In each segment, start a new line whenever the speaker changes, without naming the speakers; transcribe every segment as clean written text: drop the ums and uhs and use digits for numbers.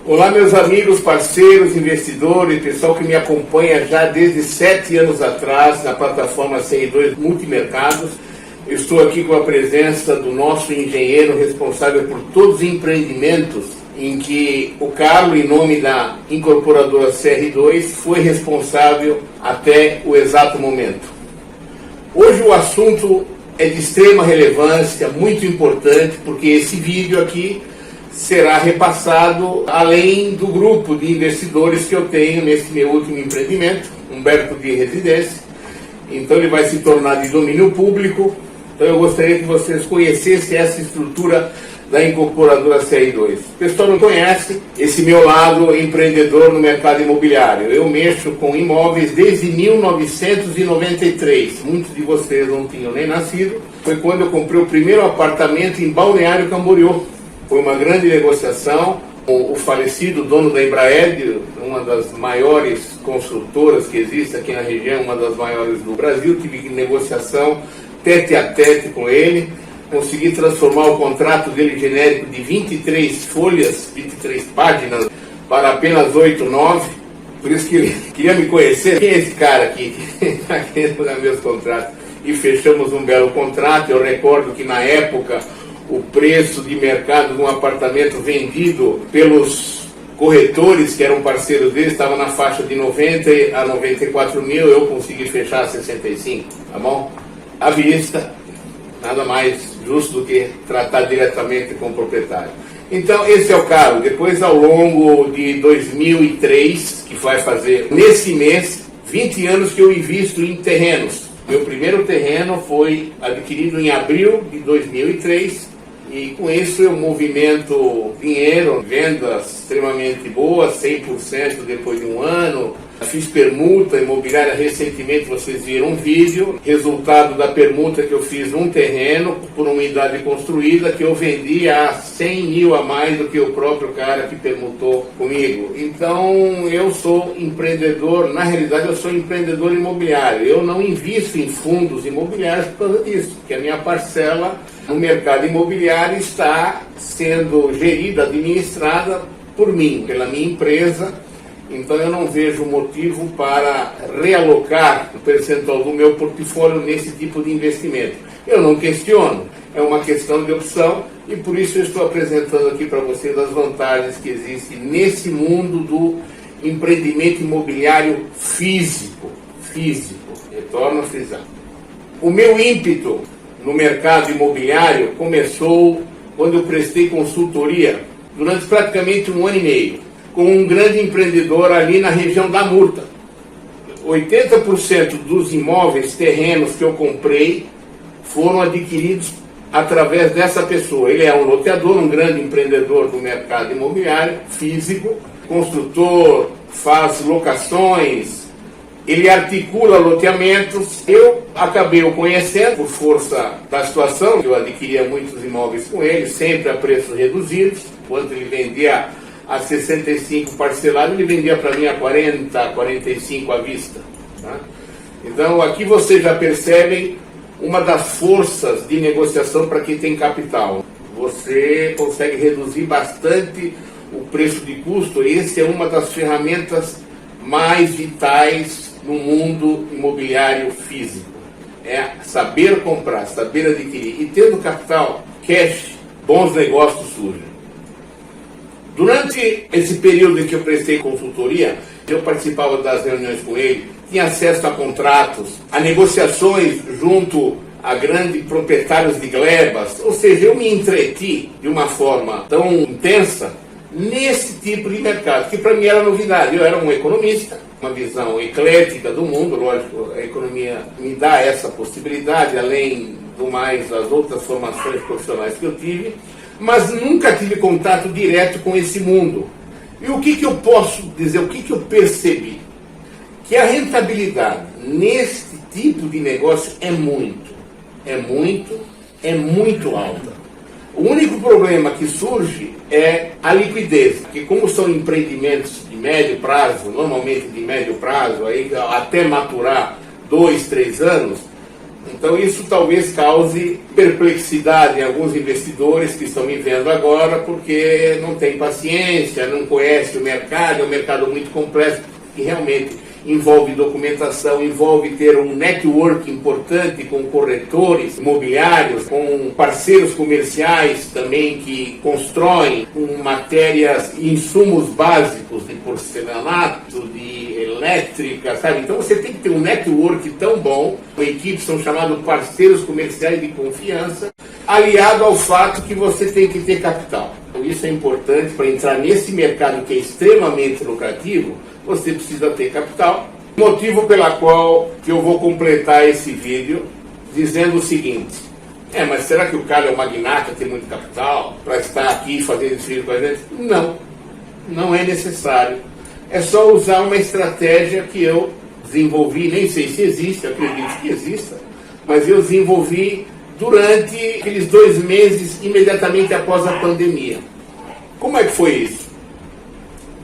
Olá, meus amigos, parceiros, investidores, pessoal que me acompanha já desde 7 anos atrás na plataforma CI2 Multimercados. Eu estou aqui com a presença do nosso engenheiro responsável por todos os empreendimentos em que o Carlos, em nome da incorporadora CR2, foi responsável até o exato momento. Hoje o assunto é de extrema relevância, muito importante, porque esse vídeo aqui será repassado além do grupo de investidores que eu tenho nesse meu último empreendimento, Humberto de Residência. Então ele vai se tornar de domínio público. Então eu gostaria que vocês conhecessem essa estrutura da incorporadora CR2. O pessoal não conhece esse meu lado empreendedor no mercado imobiliário. Eu mexo com imóveis desde 1993. Muitos de vocês não tinham nem nascido. Foi quando eu comprei o primeiro apartamento em Balneário Camboriú. Foi uma grande negociação com o falecido dono da Embraer, uma das maiores construtoras que existe aqui na região, uma das maiores do Brasil. Tive negociação tete a tete com ele. Consegui transformar o contrato dele genérico de 23 folhas, 23 páginas, para apenas 8, 9. Por isso que ele queria me conhecer. Quem é esse cara aqui que está querendo dar meus contratos? E fechamos um belo contrato. Eu recordo que na época o preço de mercado de um apartamento vendido pelos corretores, que eram parceiros dele, estava na faixa de 90 a 94 mil, eu consegui fechar a 65, tá bom? À vista, nada mais justo do que tratar diretamente com o proprietário. Então, esse é o caso. Depois, ao longo de 2003, que vai fazer nesse mês, 20 anos que eu invisto em terrenos. Meu primeiro terreno foi adquirido em abril de 2003, e com isso eu movimento dinheiro, vendas extremamente boas, 100% depois de um ano. Fiz permuta imobiliária recentemente, vocês viram um vídeo. Resultado da permuta que eu fiz num terreno por uma unidade construída que eu vendi a 100 mil a mais do que o próprio cara que permutou comigo. Então eu sou empreendedor, na realidade eu sou empreendedor imobiliário. Eu não invisto em fundos imobiliários por causa disso, porque a minha parcela no mercado imobiliário está sendo gerida, administrada por mim, pela minha empresa. Então eu não vejo motivo para realocar o percentual do meu portfólio nesse tipo de investimento. Eu não questiono, é uma questão de opção, e por isso eu estou apresentando aqui para vocês as vantagens que existem nesse mundo do empreendimento imobiliário físico. Retorno a frisar. O meu ímpeto no mercado imobiliário começou quando eu prestei consultoria durante praticamente um ano e meio com um grande empreendedor ali na região da Murta. 80% dos imóveis, terrenos que eu comprei foram adquiridos através dessa pessoa. Ele é um loteador, um grande empreendedor do mercado imobiliário, físico, construtor, faz locações, ele articula loteamentos. Eu acabei o conhecendo por força da situação. Eu adquiria muitos imóveis com ele, sempre a preços reduzidos. Quando ele vendia a 65 parcelado, ele vendia para mim a 40, 45 à vista. Tá? Então aqui vocês já percebem uma das forças de negociação para quem tem capital. Você consegue reduzir bastante o preço de custo. Essa é uma das ferramentas mais vitais no mundo imobiliário físico. É saber comprar, saber adquirir. E tendo capital, cash, bons negócios surgem. Durante esse período em que eu prestei consultoria, eu participava das reuniões com ele, tinha acesso a contratos, a negociações junto a grandes proprietários de glebas, ou seja, eu me entreti de uma forma tão intensa nesse tipo de mercado, que para mim era novidade. Eu era um economista, uma visão eclética do mundo, lógico, a economia me dá essa possibilidade, além do mais as outras formações profissionais que eu tive, mas nunca tive contato direto com esse mundo. E o que eu posso dizer, o que eu percebi? Que a rentabilidade nesse tipo de negócio é muito alta. O único problema que surge é a liquidez, porque como são empreendimentos de médio prazo, normalmente de médio prazo, aí até maturar 2, 3 anos, Então isso talvez cause perplexidade em alguns investidores que estão me vendo agora, porque não tem paciência, não conhece o mercado, é um mercado muito complexo e realmente envolve documentação, envolve ter um network importante com corretores imobiliários, com parceiros comerciais também que constroem com matérias e insumos básicos de porcelanato, de elétrica, sabe? Então você tem que ter um network tão bom, uma equipe são chamados parceiros comerciais de confiança, aliado ao fato que você tem que ter capital. Então isso é importante para entrar nesse mercado que é extremamente lucrativo. Você precisa ter capital, motivo pela qual que eu vou completar esse vídeo dizendo o seguinte: mas será que o cara é um magnata, tem muito capital para estar aqui fazendo esse vídeo com a gente? Não, não é necessário. É só usar uma estratégia que eu desenvolvi, nem sei se existe, acredito que exista, mas eu desenvolvi durante aqueles 2 meses imediatamente após a pandemia. Como é que foi isso?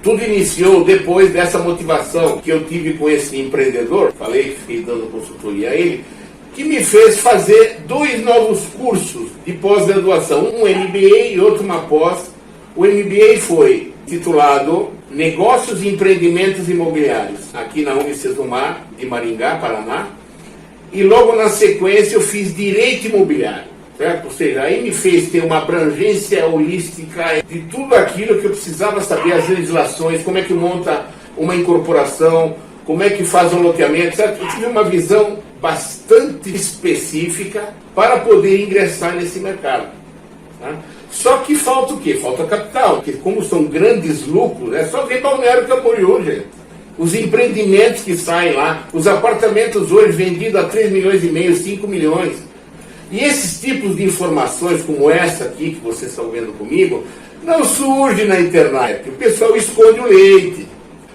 Tudo iniciou depois dessa motivação que eu tive com esse empreendedor, falei que fiquei dando consultoria a ele, que me fez fazer 2 novos cursos de pós-graduação, um MBA e outro uma pós. O MBA foi titulado Negócios e Empreendimentos Imobiliários, aqui na Unicesumar de Maringá, Paraná, e logo na sequência eu fiz Direito Imobiliário. Certo? Ou seja, aí me fez ter uma abrangência holística de tudo aquilo que eu precisava saber, as legislações, como é que monta uma incorporação, como é que faz um loteamento, certo? Eu tive uma visão bastante específica para poder ingressar nesse mercado. Tá? Só que falta o quê? Falta capital, porque como são grandes lucros, é só ver Balneário Camboriú, gente. Os empreendimentos que saem lá, os apartamentos hoje vendidos a 3 milhões e meio, 5 milhões. E esses tipos de informações como essa aqui que vocês estão vendo comigo, não surge na internet. O pessoal esconde o leite,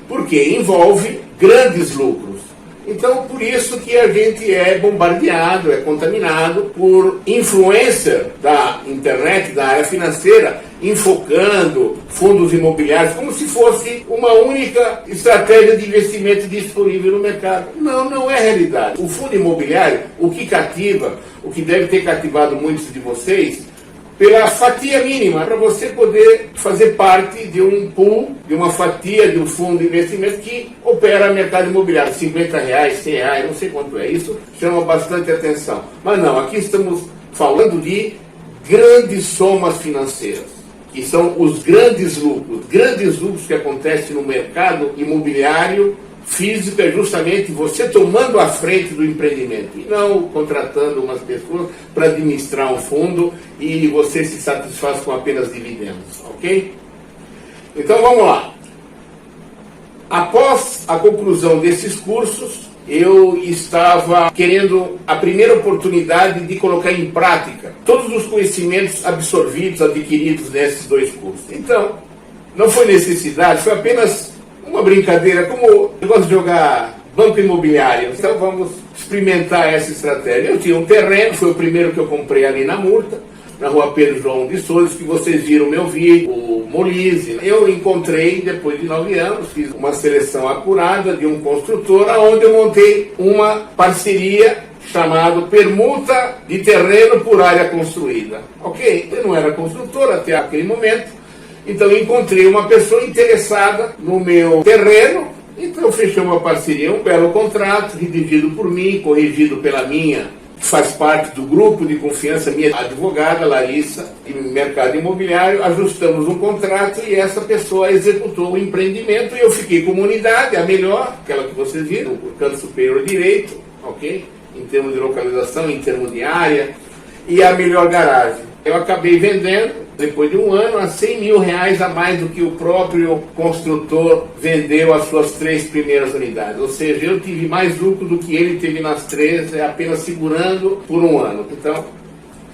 porque envolve grandes lucros. Então, por isso que a gente é bombardeado, é contaminado por influencer da internet, da área financeira, enfocando fundos imobiliários como se fosse uma única estratégia de investimento disponível no mercado. Não, não é realidade. O fundo imobiliário, o que cativa, o que deve ter cativado muitos de vocês, pela fatia mínima, para você poder fazer parte de um pool, de uma fatia de um fundo de investimento que opera no mercado imobiliário, R$50, R$100, não sei quanto é. Isso chama bastante atenção. Mas não, aqui estamos falando de grandes somas financeiras, que são os grandes lucros que acontecem no mercado imobiliário físico, é justamente você tomando a frente do empreendimento e não contratando umas pessoas para administrar um fundo e você se satisfaz com apenas dividendos, ok? Então vamos lá. Após a conclusão desses cursos, eu estava querendo a primeira oportunidade de colocar em prática todos os conhecimentos absorvidos, adquiridos nesses 2 cursos. Então, não foi necessidade, foi apenas uma brincadeira, como eu gosto de jogar banco imobiliário, então vamos experimentar essa estratégia. Eu tinha um terreno, foi o primeiro que eu comprei ali na Murta, na rua Pedro João de Souza, que vocês viram meu vídeo, o Molise. Eu encontrei, depois de 9 anos, fiz uma seleção acurada de um construtor, onde eu montei uma parceria chamada Permuta de Terreno por Área Construída. Ok? Eu não era construtor até aquele momento, então eu encontrei uma pessoa interessada no meu terreno, então eu fechei uma parceria, um belo contrato, redigido por mim, corrigido pela minha, que faz parte do grupo de confiança, minha advogada, Larissa, de mercado imobiliário. Ajustamos um contrato e essa pessoa executou o empreendimento e eu fiquei com uma unidade, a melhor, aquela que vocês viram, o canto superior direito, ok? Em termos de localização, em termos de área, e a melhor garagem. Eu acabei vendendo, depois de um ano, a R$100 mil a mais do que o próprio construtor vendeu as suas 3 primeiras unidades. Ou seja, eu tive mais lucro do que ele teve nas 3, apenas segurando por um ano. Então,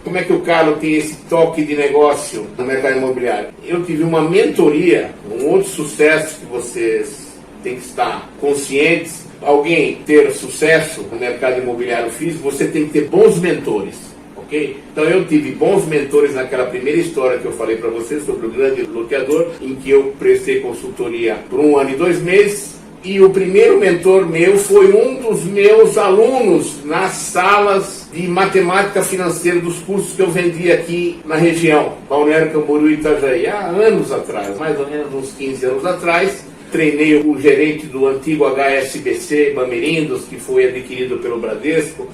como é que o Carlos tem esse toque de negócio no mercado imobiliário? Eu tive uma mentoria, um outro sucesso que vocês têm que estar conscientes. Alguém ter sucesso no mercado imobiliário físico, você tem que ter bons mentores. Okay? Então eu tive bons mentores naquela primeira história que eu falei para vocês sobre o grande loteador, em que eu prestei consultoria por 1 ano e 2 meses, E o primeiro mentor meu foi um dos meus alunos nas salas de matemática financeira dos cursos que eu vendia aqui na região, Balneário Camboriú e Itajaí, há anos atrás, mais ou menos uns 15 anos atrás. Treinei o gerente do antigo HSBC Bamerindos, que foi adquirido pelo Bradesco.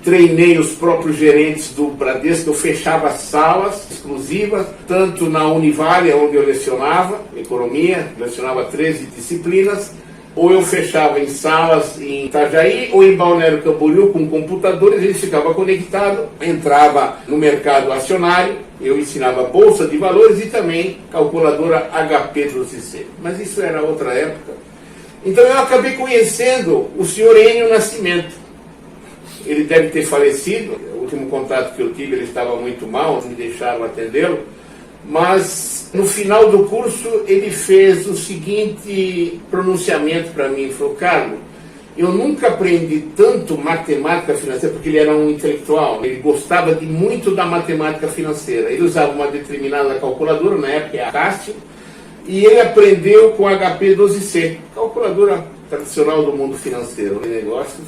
Treinei os próprios gerentes do Bradesco, eu fechava salas exclusivas, tanto na Univale, onde eu lecionava economia, lecionava 13 disciplinas, ou eu fechava em salas em Itajaí ou em Balneário Camboriú com computadores, eles ficavam conectados, entrava no mercado acionário, eu ensinava bolsa de valores e também calculadora HP12C. Mas isso era outra época. Então eu acabei conhecendo o senhor Enio Nascimento. Ele deve ter falecido, o último contato que eu tive ele estava muito mal, não me deixaram atendê-lo, mas no final do curso ele fez o seguinte pronunciamento para mim, ele falou: Carlos, eu nunca aprendi tanto matemática financeira, porque ele era um intelectual, ele gostava muito da matemática financeira, ele usava uma determinada calculadora, na época é a Cássio, e ele aprendeu com HP12C, calculadora tradicional do mundo financeiro, de negócios.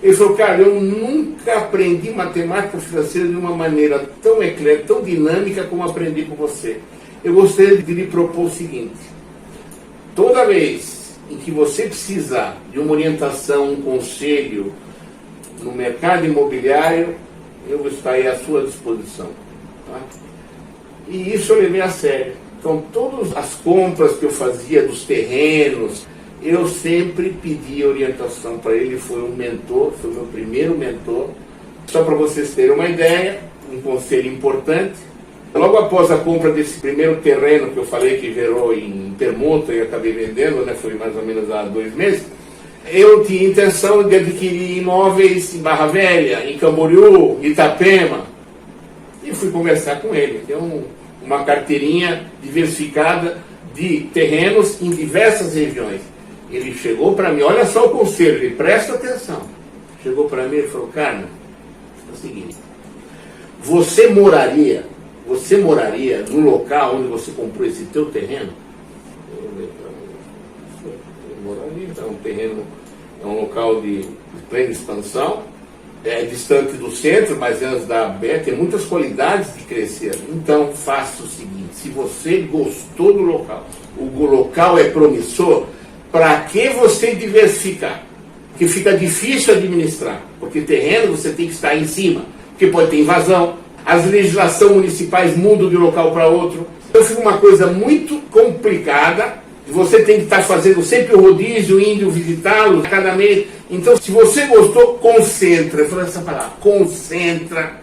Ele falou: cara, eu nunca aprendi matemática financeira de uma maneira tão eclética, tão dinâmica como aprendi com você. Eu gostaria de lhe propor o seguinte: toda vez em que você precisar de uma orientação, um conselho no mercado imobiliário, eu vou estar aí à sua disposição. Tá? E isso eu levei a sério. Então, todas as compras que eu fazia dos terrenos, eu sempre pedi orientação para ele, foi um mentor, foi o meu primeiro mentor. Só para vocês terem uma ideia, um conselho importante, logo após a compra desse primeiro terreno que eu falei que gerou em permuta e acabei vendendo, né, foi mais ou menos há 2 meses, eu tinha intenção de adquirir imóveis em Barra Velha, em Camboriú, Itapema, e fui conversar com ele. Tem uma carteirinha diversificada de terrenos em diversas regiões. Ele chegou para mim, olha só o conselho, ele presta atenção. Chegou para mim e falou: Carlos, é o seguinte, você moraria no local onde você comprou esse teu terreno? Eu moraria, então, um terreno é um local de plena expansão, é distante do centro, mas antes da BR, tem muitas qualidades de crescer. Então faça o seguinte: se você gostou do local, o local é promissor, para que você diversificar? Que fica difícil administrar, porque terreno você tem que estar em cima, porque pode ter invasão, as legislações municipais mudam de um local para outro. Então fica uma coisa muito complicada, você tem que estar fazendo sempre o rodízio, indo visitá-lo cada mês. Então, se você gostou, concentra. Eu falei essa palavra, concentra,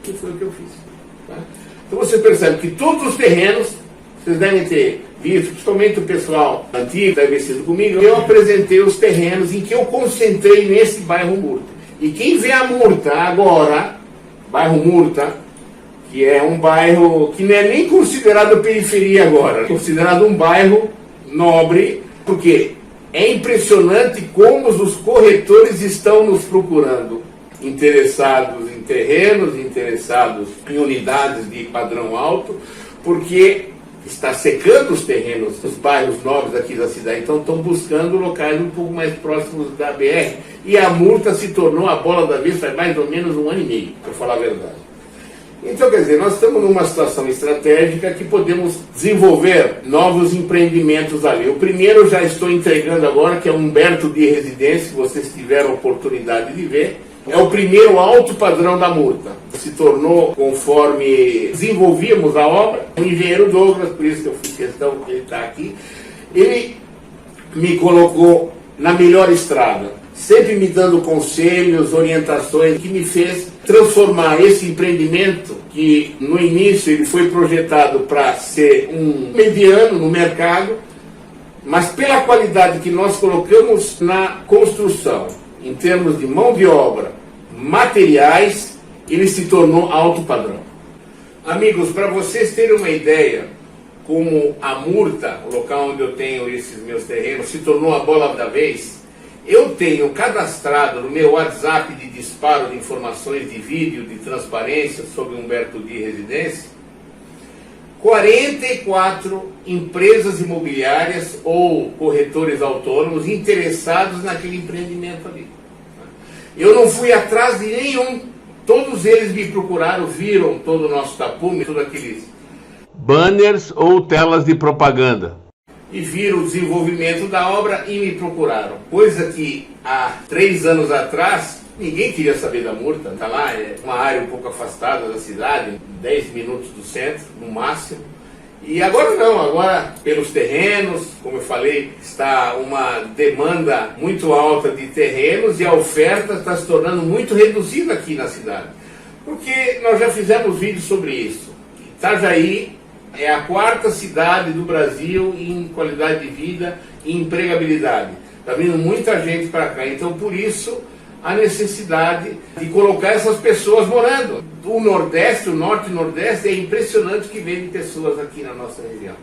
que foi o que eu fiz. Tá? Então você percebe que todos os terrenos, vocês devem ter visto, principalmente o pessoal antigo, deve ter sido comigo, eu apresentei os terrenos em que eu concentrei nesse bairro Murta. E quem vê a Murta agora, bairro Murta, que é um bairro que não é nem considerado periferia agora, é considerado um bairro nobre, porque é impressionante como os corretores estão nos procurando, interessados em terrenos, interessados em unidades de padrão alto, porque está secando os terrenos dos bairros nobres aqui da cidade, então estão buscando locais um pouco mais próximos da BR, e a Murta se tornou a bola da vez faz mais ou menos 1 ano e meio, para falar a verdade. Então, quer dizer, nós estamos numa situação estratégica que podemos desenvolver novos empreendimentos ali. O primeiro eu já estou entregando agora, que é o Humberto de Residência, que vocês tiveram a oportunidade de ver. É o primeiro alto padrão da Murta. Se tornou, conforme desenvolvíamos a obra, o engenheiro Douglas, por isso que eu fiz questão que ele está aqui, ele me colocou na melhor estrada, sempre me dando conselhos, orientações, que me fez transformar esse empreendimento, que no início ele foi projetado para ser um mediano no mercado, mas pela qualidade que nós colocamos na construção, em termos de mão de obra, materiais, ele se tornou alto padrão. Amigos, para vocês terem uma ideia, como a Murta, o local onde eu tenho esses meus terrenos, se tornou a bola da vez, eu tenho cadastrado no meu WhatsApp de disparo de informações de vídeo, de transparência sobre Humberto de Residência, 44 empresas imobiliárias ou corretores autônomos interessados naquele empreendimento ali. Eu não fui atrás de nenhum, todos eles me procuraram, viram todo o nosso tapume, todos aqueles banners ou telas de propaganda, e viram o desenvolvimento da obra e me procuraram, coisa que há 3 anos atrás ninguém queria saber da Murta. Está lá, é uma área um pouco afastada da cidade, 10 minutos do centro, no máximo. E agora não, agora pelos terrenos, como eu falei, está uma demanda muito alta de terrenos e a oferta está se tornando muito reduzida aqui na cidade. Porque nós já fizemos vídeos sobre isso. Itajaí é a 4ª cidade do Brasil em qualidade de vida e empregabilidade. Está vindo muita gente para cá, então por isso a necessidade de colocar essas pessoas morando. O Nordeste, o Norte e o Nordeste, é impressionante que vem de pessoas aqui na nossa região.